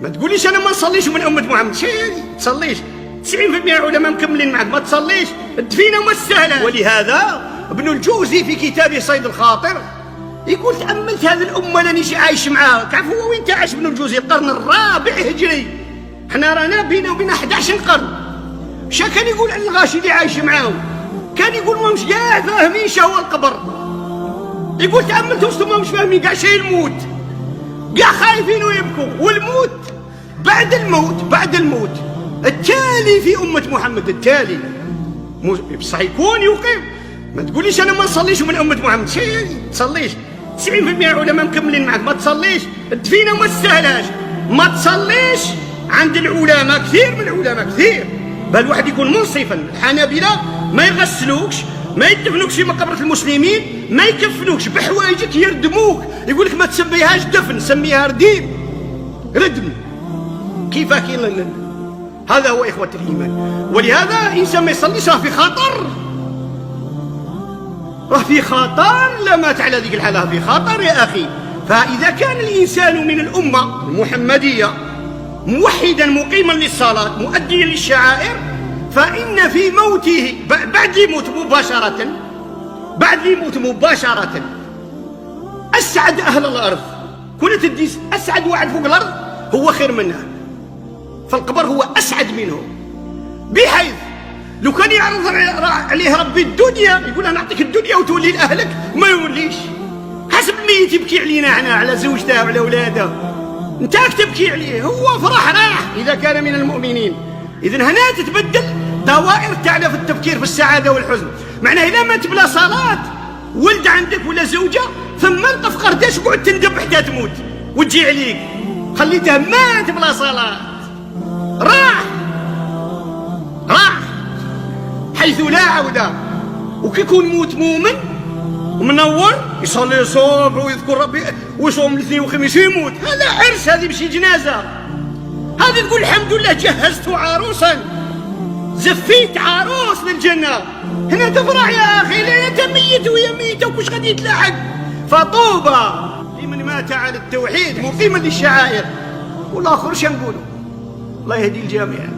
ما تقوليش انا ما نصليش من امه محمد. شي تصليش 90% العلماء مكملين معك، ما تصليش الدفينه وما تستاهلها. ولهذا ابن الجوزي في كتابه صيد الخاطر يقول تأملت هذه الأمة اللي نجي عايش معاها. تعرف هو وين عايش ابن الجوزي؟ القرن الرابع هجري، حنا رانا بينا وبين 11 قرن. شا كان يقول على الغاشي اللي عايش معاهم؟ كان يقول ما مش كاع فاهمين شا هو القبر. يقول تأملت وسطهم ما مش فاهمين كاع شي الموت، كاع خايفين ويبكوا. والموت بعد الموت التالي في أمة محمد، التالي بصح يكون يقيم. ما تقوليش انا ما نصليش من امه محمد. شي تصليش 90% العلماء مكملين معك، ما تصليش الدفينه وما تستاهلهاش. ما تصليش عند العلماء، كثير من العلماء كثير، بل واحد يكون منصفا. الحنابلة ما يغسلوكش، ما يدفنوكش في مقبره المسلمين، ما يكفنوكش بحوايجك، يردموك. يقول لك ما تسميهاش دفن، سميها رديم، ردم. كيفاك؟ هذا هو اخوه الايمان. ولهذا الانسان ما يصليش راه في خطر، راه في خطر. لا مات على ذيك الحالة في خطر يا أخي. فإذا كان الإنسان من الأمة المحمدية موحدا مقيما للصلاة مؤديا للشعائر، فإن في موته بعد يموت مباشرة أسعد أهل الأرض. كنت تدي أسعد واحد فوق الأرض هو خير منه، فالقبر هو أسعد منه، بحيث لو كان يعرض عليه ربي الدنيا يقول انا نعطيك الدنيا وتولي لاهلك، ما يوليش. حسب الميت يبكي علينا احنا، على زوجته وعلى اولاده، انتاك تبكي عليه، هو فرح راح اذا كان من المؤمنين. اذا هنا تتبدل دوائر تاعنا في التفكير في السعاده والحزن. معناه اذا مات بلا صلاه ولد عندك ولا زوجه، ثم انت في قرداش قعد تندب حتى تموت وتجي عليك، خليته مات بلا صلاه، راح حيث لا عودة. وكيكون موت مؤمن ومنور يصلي الصبح ويذكر ربي ويصوم الاثنين والخميس يموت، هذا عرس، هذه ماشي جنازة. هذه تقول الحمد لله جهزت عروسا، زفيت عروس للجنة. هنا تفرح يا أخي لأن أنت ميت وهي ميتة وكش غادي يتلاحق. فطوبى لمن مات على التوحيد مقيما للشعائر. والآخر شنقولوا؟ الله يهدي الجميع.